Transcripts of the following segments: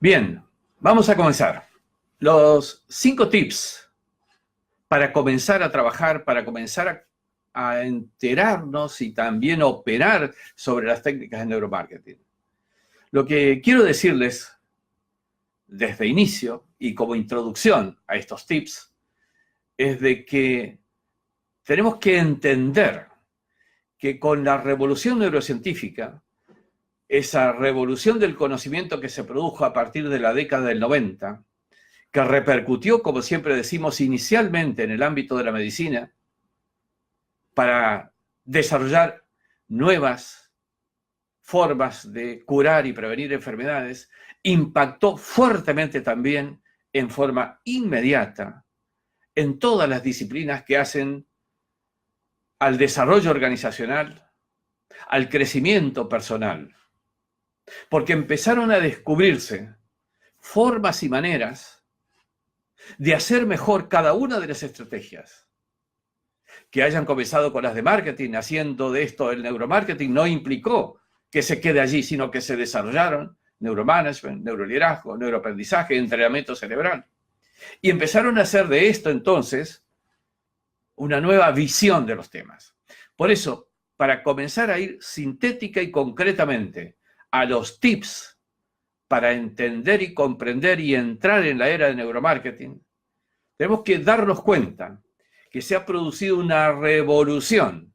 Bien, vamos a comenzar. Los 5 tips para comenzar a trabajar, para comenzar a enterarnos y también operar sobre las técnicas de neuromarketing. Lo que quiero decirles desde inicio y como introducción a estos tips es de que tenemos que entender que con la revolución neurocientífica, esa revolución del conocimiento que se produjo a partir de la década del 90, que repercutió, como siempre decimos, inicialmente en el ámbito de la medicina, para desarrollar nuevas formas de curar y prevenir enfermedades, impactó fuertemente también en forma inmediata en todas las disciplinas que hacen al desarrollo organizacional, al crecimiento personal, porque empezaron a descubrirse formas y maneras de hacer mejor cada una de las estrategias. Que hayan comenzado con las de marketing, haciendo de esto el neuromarketing, no implicó que se quede allí, sino que se desarrollaron neuromanagement, neuroliderazgo, neuroaprendizaje, entrenamiento cerebral. Y empezaron a hacer de esto entonces una nueva visión de los temas. Por eso, para comenzar a ir sintética y concretamente a los tips para entender y comprender y entrar en la era de neuromarketing, tenemos que darnos cuenta que se ha producido una revolución,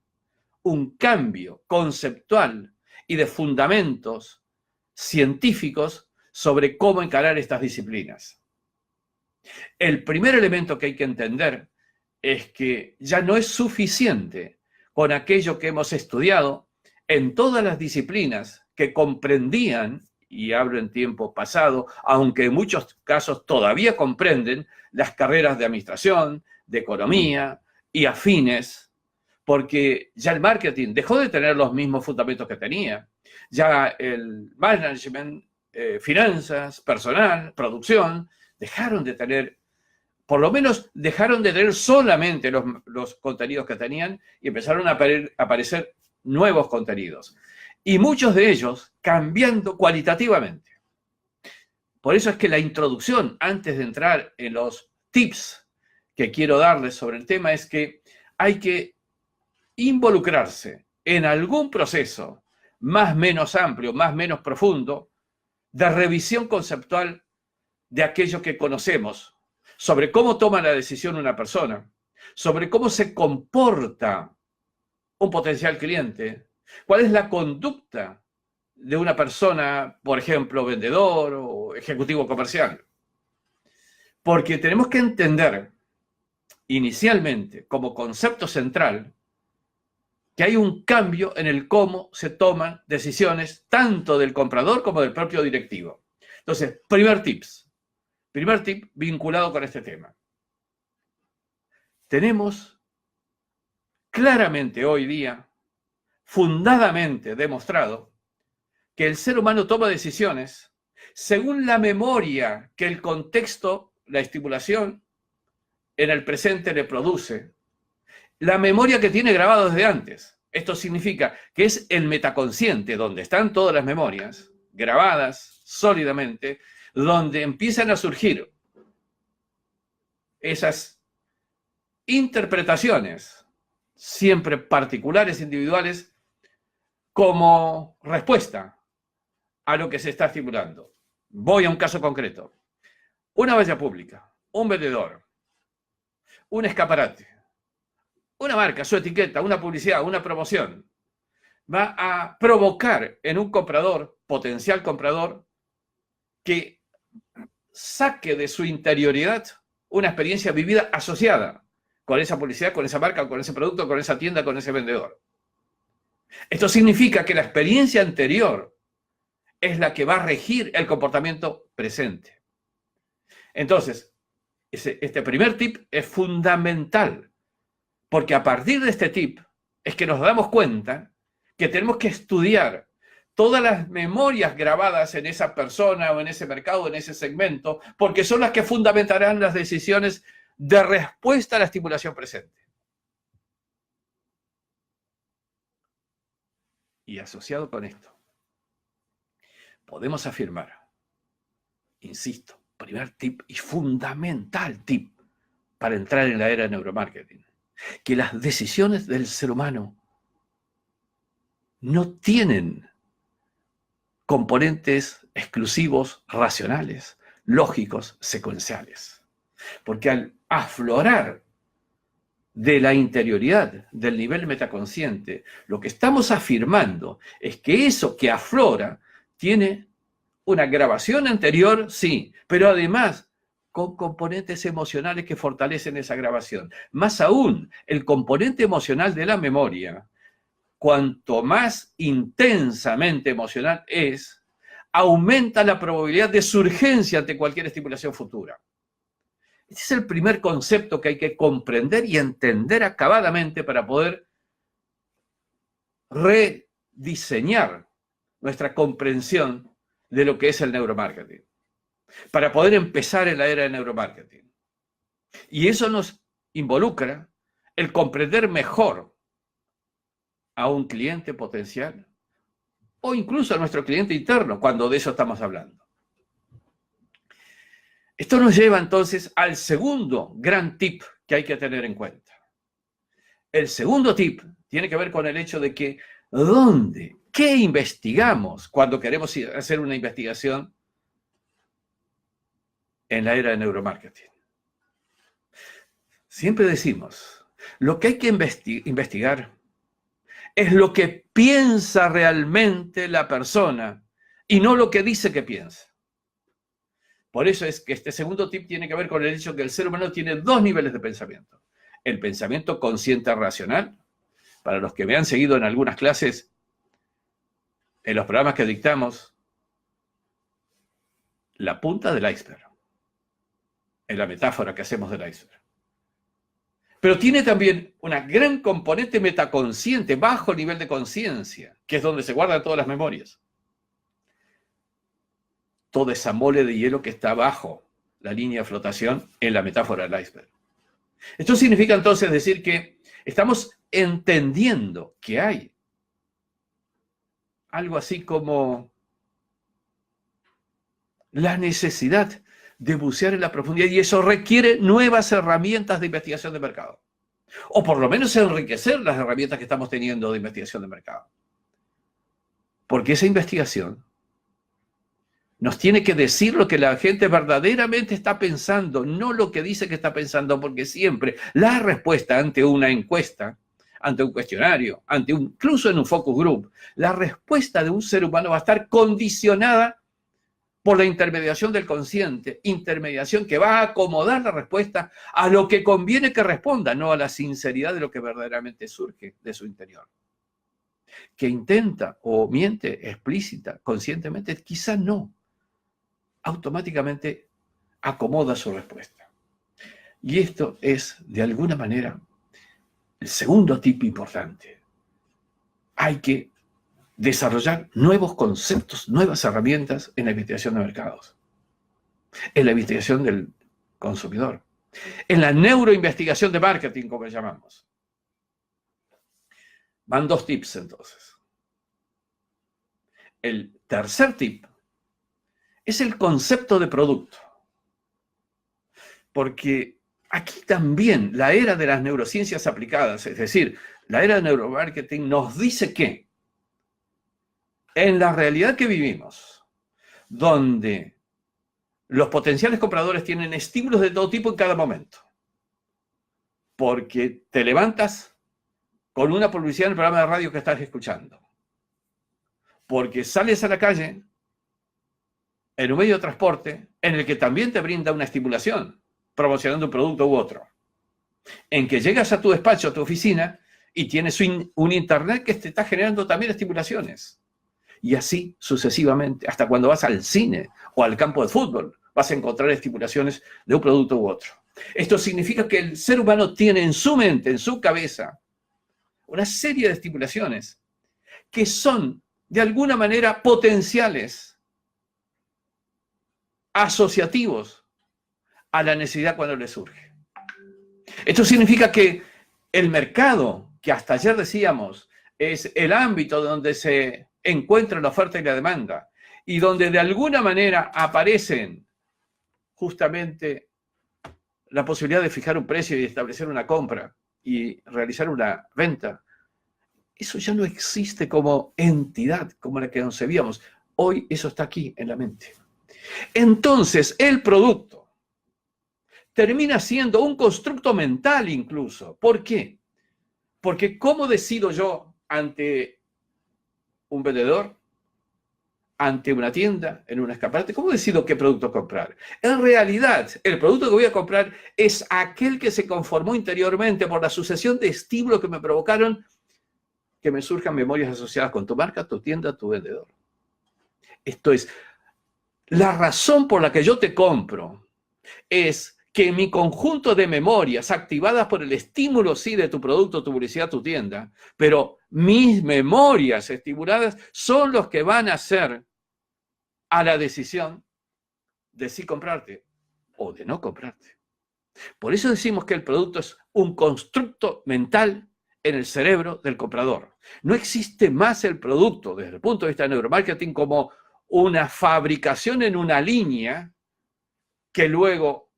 un cambio conceptual y de fundamentos científicos sobre cómo encarar estas disciplinas. El primer elemento que hay que entender es que ya no es suficiente con aquello que hemos estudiado en todas las disciplinas que comprendían, y hablo en tiempo pasado, aunque en muchos casos todavía comprenden, las carreras de administración, de economía y afines, porque ya el marketing dejó de tener los mismos fundamentos que tenía. Ya el management, finanzas, personal, producción, dejaron de tener, por lo menos dejaron de tener solamente los contenidos que tenían y empezaron a aparecer nuevos contenidos. Y muchos de ellos cambiando cualitativamente. Por eso es que la introducción, antes de entrar en los tips que quiero darles sobre el tema, es que hay que involucrarse en algún proceso más menos amplio, más menos profundo, de revisión conceptual de aquello que conocemos, sobre cómo toma la decisión una persona, sobre cómo se comporta un potencial cliente, cuál es la conducta de una persona, por ejemplo, vendedor o ejecutivo comercial. Porque tenemos que entender inicialmente, como concepto central, que hay un cambio en el cómo se toman decisiones tanto del comprador como del propio directivo. Entonces, primer tip vinculado con este tema. Tenemos claramente hoy día, fundadamente demostrado, que el ser humano toma decisiones según la memoria que el contexto, la estimulación en el presente le produce, la memoria que tiene grabado desde antes. Esto significa que es el metaconsciente, donde están todas las memorias grabadas sólidamente, donde empiezan a surgir esas interpretaciones, siempre particulares, individuales, como respuesta a lo que se está estimulando. Voy a un caso concreto. Una valla pública, un vendedor, un escaparate, una marca, su etiqueta, una publicidad, una promoción, va a provocar en un comprador, potencial comprador, que saque de su interioridad una experiencia vivida asociada con esa publicidad, con esa marca, con ese producto, con esa tienda, con ese vendedor. Esto significa que la experiencia anterior es la que va a regir el comportamiento presente. Entonces, este primer tip es fundamental, porque a partir de este tip es que nos damos cuenta que tenemos que estudiar todas las memorias grabadas en esa persona o en ese mercado, en ese segmento, porque son las que fundamentarán las decisiones de respuesta a la estimulación presente. Y asociado con esto, podemos afirmar insisto, primer tip y fundamental tip para entrar en la era de neuromarketing, que las decisiones del ser humano no tienen componentes exclusivos racionales, lógicos, secuenciales. Porque al aflorar de la interioridad, del nivel metaconsciente, lo que estamos afirmando es que eso que aflora tiene una grabación anterior, sí, pero además con componentes emocionales que fortalecen esa grabación. Más aún, el componente emocional de la memoria, cuanto más intensamente emocional es, aumenta la probabilidad de surgencia ante cualquier estimulación futura. Este es el primer concepto que hay que comprender y entender acabadamente para poder rediseñar nuestra comprensión de lo que es el neuromarketing, para poder empezar en la era del neuromarketing. Y eso nos involucra el comprender mejor a un cliente potencial o incluso a nuestro cliente interno, cuando de eso estamos hablando. Esto nos lleva entonces al segundo gran tip que hay que tener en cuenta. El segundo tip tiene que ver con el hecho de que ¿qué investigamos cuando queremos hacer una investigación en la era de neuromarketing? Siempre decimos, lo que hay que investigar es lo que piensa realmente la persona y no lo que dice que piensa. Por eso es que este segundo tip tiene que ver con el hecho que el ser humano tiene dos niveles de pensamiento. El pensamiento consciente racional, para los que me han seguido en algunas clases, en los programas que dictamos, la punta del iceberg, en la metáfora que hacemos del iceberg. Pero tiene también una gran componente metaconsciente, bajo nivel de conciencia, que es donde se guardan todas las memorias. Toda esa mole de hielo que está bajo la línea de flotación en la metáfora del iceberg. Esto significa entonces decir que estamos entendiendo que hay algo así como la necesidad de bucear en la profundidad, y eso requiere nuevas herramientas de investigación de mercado. O por lo menos enriquecer las herramientas que estamos teniendo de investigación de mercado. Porque esa investigación nos tiene que decir lo que la gente verdaderamente está pensando, no lo que dice que está pensando, porque siempre la respuesta ante una encuesta, ante un cuestionario, incluso en un focus group, la respuesta de un ser humano va a estar condicionada por la intermediación del consciente, intermediación que va a acomodar la respuesta a lo que conviene que responda, no a la sinceridad de lo que verdaderamente surge de su interior. Que intenta o miente explícita, conscientemente, quizá no. Automáticamente acomoda su respuesta. Y esto es, de alguna manera, el segundo tip importante. Hay que desarrollar nuevos conceptos, nuevas herramientas en la investigación de mercados, en la investigación del consumidor, en la neuroinvestigación de marketing, como llamamos. Van dos tips entonces. El tercer tip es el concepto de producto. Porque aquí también la era de las neurociencias aplicadas, es decir, la era del neuromarketing nos dice que en la realidad que vivimos, donde los potenciales compradores tienen estímulos de todo tipo en cada momento, porque te levantas con una publicidad en el programa de radio que estás escuchando, porque sales a la calle en un medio de transporte en el que también te brinda una estimulación, promocionando un producto u otro, en que llegas a tu despacho, a tu oficina, y tienes un internet que te está generando también estimulaciones. Y así sucesivamente, hasta cuando vas al cine o al campo de fútbol, vas a encontrar estimulaciones de un producto u otro. Esto significa que el ser humano tiene en su mente, en su cabeza, una serie de estimulaciones que son, de alguna manera, potenciales, asociativos a la necesidad cuando le surge. Esto significa que el mercado, que hasta ayer decíamos, es el ámbito donde se encuentra la oferta y la demanda, y donde de alguna manera aparecen justamente la posibilidad de fijar un precio y establecer una compra y realizar una venta. Eso ya no existe como entidad, como la que concebíamos. Hoy eso está aquí en la mente. Entonces, el producto termina siendo un constructo mental incluso. ¿Por qué? Porque ¿cómo decido yo ante un vendedor, ante una tienda, en un escaparate? ¿Cómo decido qué producto comprar? En realidad, el producto que voy a comprar es aquel que se conformó interiormente por la sucesión de estímulos que me provocaron que me surjan memorias asociadas con tu marca, tu tienda, tu vendedor. Esto es, la razón por la que yo te compro es que mi conjunto de memorias activadas por el estímulo, sí, de tu producto, tu publicidad, tu tienda, pero mis memorias estimuladas son los que van a hacer a la decisión de sí comprarte o de no comprarte. Por eso decimos que el producto es un constructo mental en el cerebro del comprador. No existe más el producto desde el punto de vista de neuromarketing como una fabricación en una línea que luego,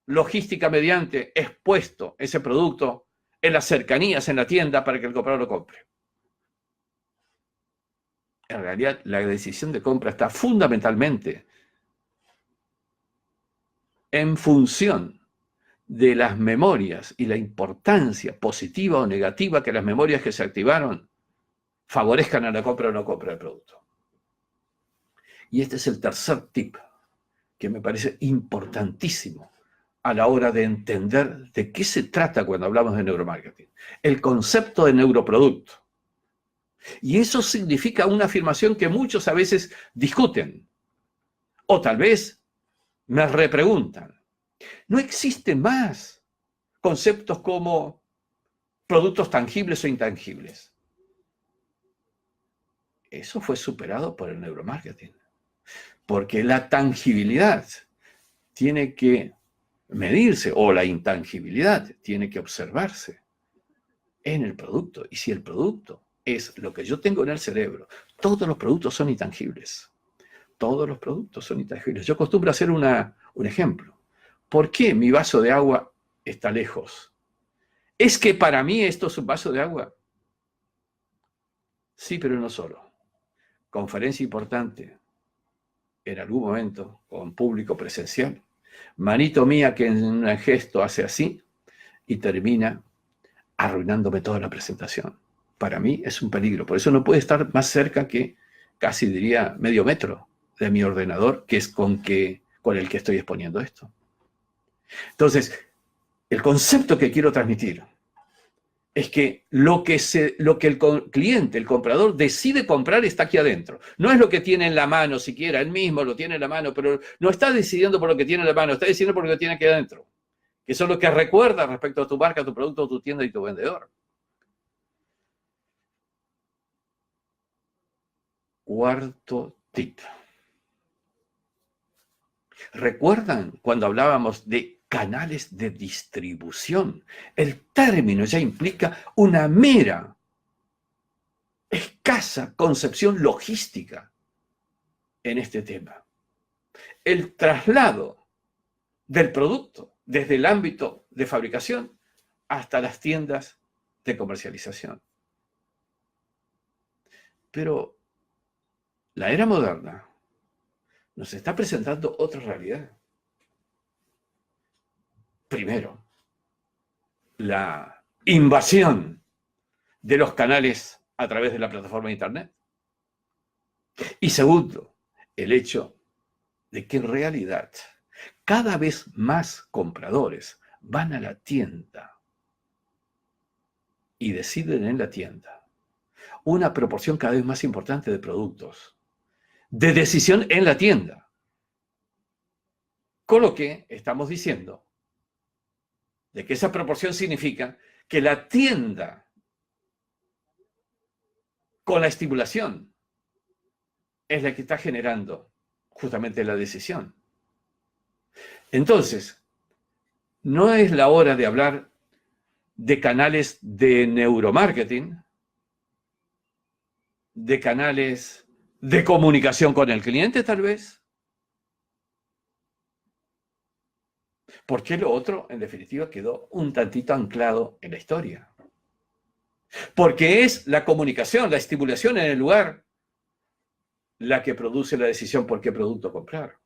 logística mediante, es puesto ese producto en las cercanías, en la tienda, para que el comprador lo compre. En realidad, la decisión de compra está fundamentalmente en función de las memorias y la importancia positiva o negativa que las memorias que se activaron favorezcan a la compra o no compra del producto. Y este es el tercer tip que me parece importantísimo a la hora de entender de qué se trata cuando hablamos de neuromarketing. El concepto de neuroproducto. Y eso significa una afirmación que muchos a veces discuten. O tal vez me repreguntan. No existe más conceptos como productos tangibles o intangibles. Eso fue superado por el neuromarketing. Porque la tangibilidad tiene que medirse, o la intangibilidad tiene que observarse en el producto. Y si el producto es lo que yo tengo en el cerebro, todos los productos son intangibles. Todos los productos son intangibles. Yo acostumbro a hacer un ejemplo. ¿Por qué mi vaso de agua está lejos? ¿Es que para mí esto es un vaso de agua? Sí, pero no solo. Conferencia importante, en algún momento, con público presencial. Manito mía que en un gesto hace así y termina arruinándome toda la presentación. Para mí es un peligro. Por eso no puede estar más cerca que, casi diría, medio metro de mi ordenador, que es con el que estoy exponiendo esto. Entonces, el concepto que quiero transmitir es que lo que el cliente, el comprador, decide comprar está aquí adentro. No es lo que tiene en la mano siquiera, él mismo lo tiene en la mano, pero no está decidiendo por lo que tiene en la mano, está decidiendo por lo que tiene aquí adentro. Que son lo que recuerda respecto a tu marca, tu producto, tu tienda y tu vendedor. Cuarto tip. ¿Recuerdan cuando hablábamos de canales de distribución? El término ya implica una mera, escasa concepción logística en este tema. El traslado del producto desde el ámbito de fabricación hasta las tiendas de comercialización. Pero la era moderna nos está presentando otra realidad. Primero, la invasión de los canales a través de la plataforma de Internet. Y segundo, el hecho de que en realidad cada vez más compradores van a la tienda y deciden en la tienda una proporción cada vez más importante de productos, de decisión en la tienda. Con lo que estamos diciendo de que esa proporción significa que la tienda, con la estimulación, es la que está generando justamente la decisión. Entonces, no es la hora de hablar de canales de neuromarketing, de canales de comunicación con el cliente, tal vez. Porque lo otro, en definitiva, quedó un tantito anclado en la historia. Porque es la comunicación, la estimulación en el lugar, la que produce la decisión por qué producto comprar.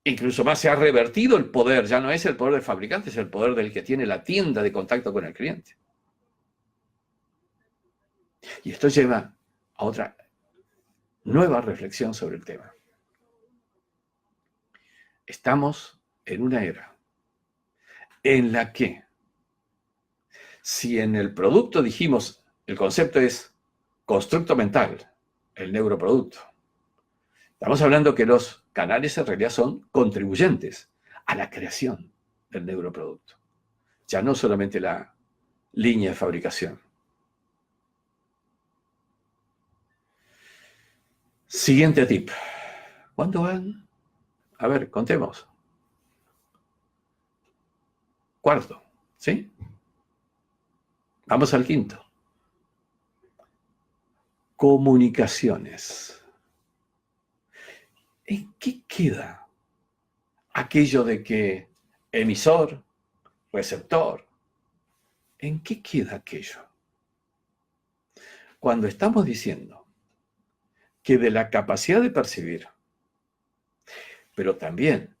Incluso más se ha revertido el poder, ya no es el poder del fabricante, es el poder del que tiene la tienda de contacto con el cliente. Y esto lleva a otra nueva reflexión sobre el tema. Estamos en una era en la que, si en el producto dijimos, el concepto es constructo mental, el neuroproducto, estamos hablando que los canales en realidad son contribuyentes a la creación del neuroproducto, ya no solamente la línea de fabricación. Siguiente tip. ¿Cuánto van? A ver, contemos. Cuarto, ¿sí? Vamos al quinto. Comunicaciones. ¿En qué queda aquello de que emisor, receptor? ¿En qué queda aquello? Cuando estamos diciendo que de la capacidad de percibir, pero también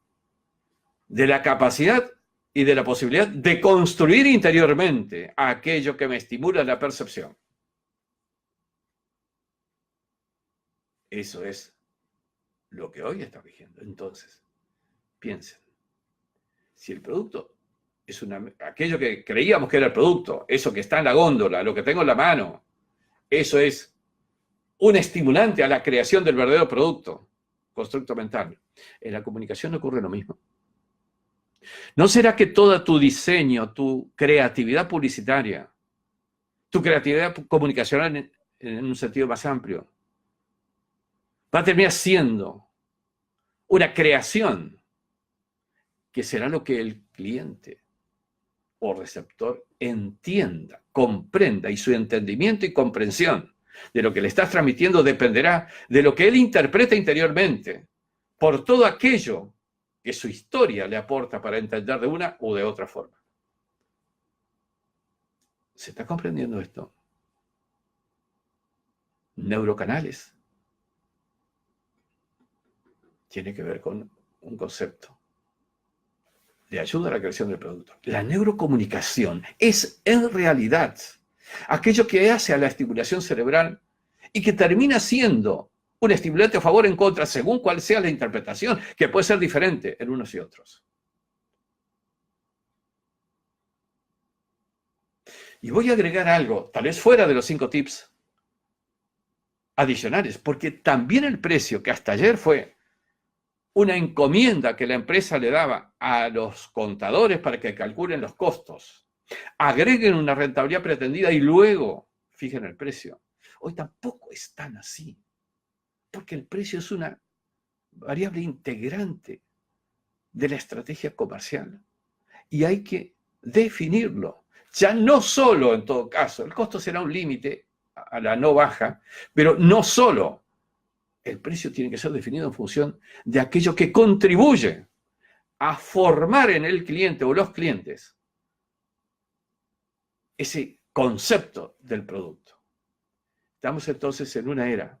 de la capacidad y de la posibilidad de construir interiormente aquello que me estimula la percepción. Eso es lo que hoy está rigiendo. Entonces, piensen, si el producto es aquello que creíamos que era el producto, eso que está en la góndola, lo que tengo en la mano, eso es un estimulante a la creación del verdadero producto, constructo mental. En la comunicación ocurre lo mismo. ¿No será que todo tu diseño, tu creatividad publicitaria, tu creatividad comunicacional en un sentido más amplio, va a terminar siendo una creación que será lo que el cliente o receptor entienda, comprenda, y su entendimiento y comprensión de lo que le estás transmitiendo dependerá de lo que él interpreta interiormente por todo aquello que su historia le aporta para entender de una u de otra forma. ¿Se está comprendiendo esto? Neurocanales tiene que ver con un concepto de ayuda a la creación del producto. La neurocomunicación es en realidad aquello que hace a la estimulación cerebral y que termina siendo un estimulante a favor o en contra, según cuál sea la interpretación, que puede ser diferente en unos y otros. Y voy a agregar algo, tal vez fuera de los 5 tips adicionales, porque también el precio, que hasta ayer fue una encomienda que la empresa le daba a los contadores para que calculen los costos, agreguen una rentabilidad pretendida y luego fijen el precio. Hoy tampoco es tan así, porque el precio es una variable integrante de la estrategia comercial y hay que definirlo. Ya no solo, en todo caso, el costo será un límite a la no baja, pero no solo. El precio tiene que ser definido en función de aquello que contribuye a formar en el cliente o los clientes ese concepto del producto. Estamos entonces en una era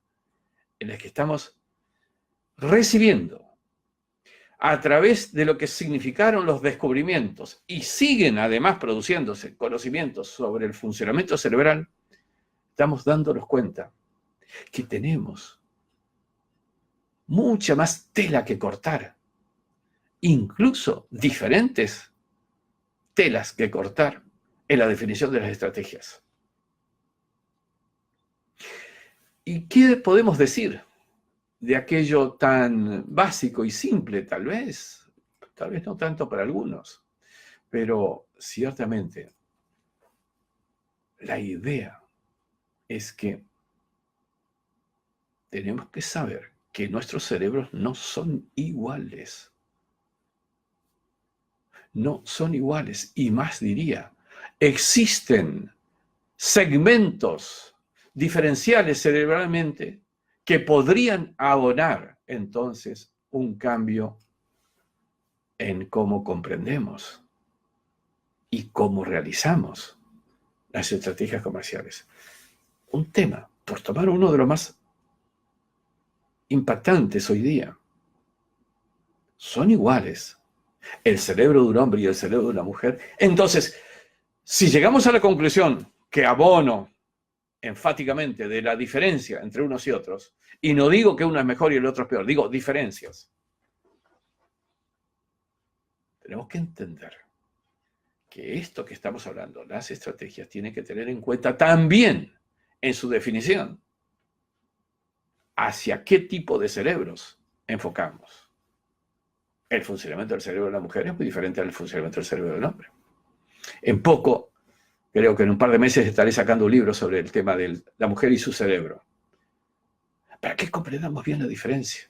en la que estamos recibiendo a través de lo que significaron los descubrimientos y siguen además produciéndose conocimientos sobre el funcionamiento cerebral, estamos dándonos cuenta que tenemos mucha más tela que cortar, incluso diferentes telas que cortar en la definición de las estrategias. ¿Y qué podemos decir de aquello tan básico y simple, tal vez no tanto para algunos, pero ciertamente la idea es que tenemos que saber que nuestros cerebros no son iguales. No son iguales, y más diría, existen segmentos diferenciales cerebralmente que podrían abonar entonces un cambio en cómo comprendemos y cómo realizamos las estrategias comerciales. Un tema, por tomar uno de los más impactantes hoy día, son iguales el cerebro de un hombre y el cerebro de una mujer. Entonces, si llegamos a la conclusión que abono enfáticamente de la diferencia entre unos y otros, y no digo que uno es mejor y el otro es peor, digo diferencias, tenemos que entender que esto que estamos hablando, las estrategias, tienen que tener en cuenta también en su definición hacia qué tipo de cerebros enfocamos. El funcionamiento del cerebro de la mujer es muy diferente al funcionamiento del cerebro del hombre. En poco, creo que en un par de meses estaré sacando un libro sobre el tema de la mujer y su cerebro, para que comprendamos bien la diferencia.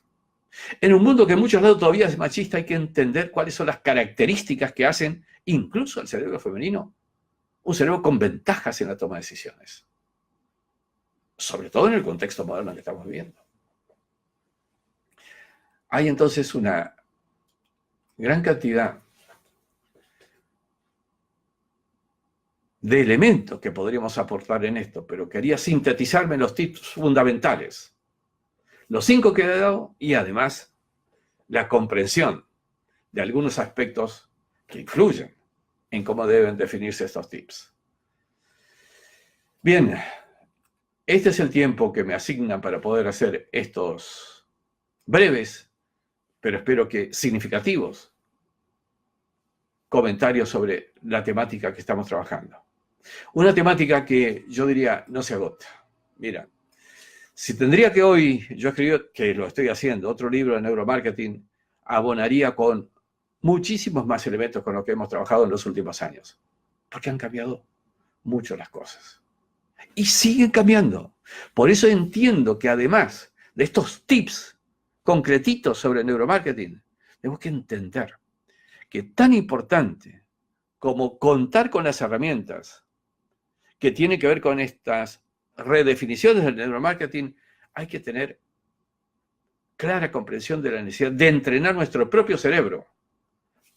En un mundo que en muchos lados todavía es machista, hay que entender cuáles son las características que hacen incluso al cerebro femenino un cerebro con ventajas en la toma de decisiones. Sobre todo en el contexto moderno que estamos viviendo. Hay entonces una gran cantidad de elementos que podríamos aportar en esto, pero quería sintetizarme en los tips fundamentales. Los 5 que he dado y además la comprensión de algunos aspectos que influyen en cómo deben definirse estos tips. Bien, este es el tiempo que me asignan para poder hacer estos breves, pero espero que significativos, comentarios sobre la temática que estamos trabajando. Una temática que yo diría no se agota. Mira, si tendría que hoy, yo escribí, que lo estoy haciendo, otro libro de neuromarketing, abonaría con muchísimos más elementos con los que hemos trabajado en los últimos años, porque han cambiado mucho las cosas. Y siguen cambiando. Por eso entiendo que además de estos tips concretitos sobre neuromarketing, tenemos que entender que tan importante como contar con las herramientas que tienen que ver con estas redefiniciones del neuromarketing, hay que tener clara comprensión de la necesidad de entrenar nuestro propio cerebro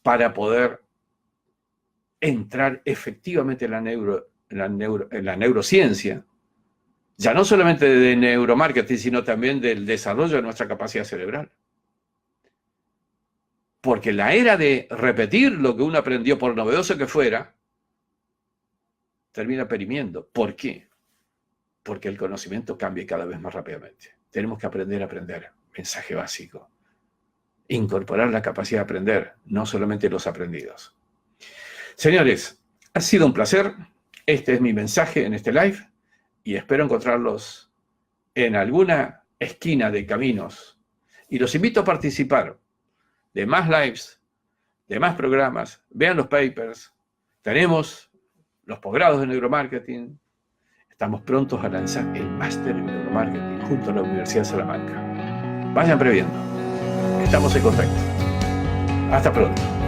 para poder entrar efectivamente en la neurociencia, ya no solamente de neuromarketing, sino también del desarrollo de nuestra capacidad cerebral. Porque la era de repetir lo que uno aprendió, por novedoso que fuera, termina perimiendo. ¿Por qué? Porque el conocimiento cambia cada vez más rápidamente. Tenemos que aprender a aprender. Mensaje básico. Incorporar la capacidad de aprender, no solamente los aprendidos. Señores, ha sido un placer. Este es mi mensaje en este live y espero encontrarlos en alguna esquina de caminos. Y los invito a participar de más lives, de más programas. Vean los papers. Tenemos los posgrados de neuromarketing. Estamos prontos a lanzar el máster en neuromarketing junto a la Universidad de Salamanca. Vayan previendo. Estamos en contacto. Hasta pronto.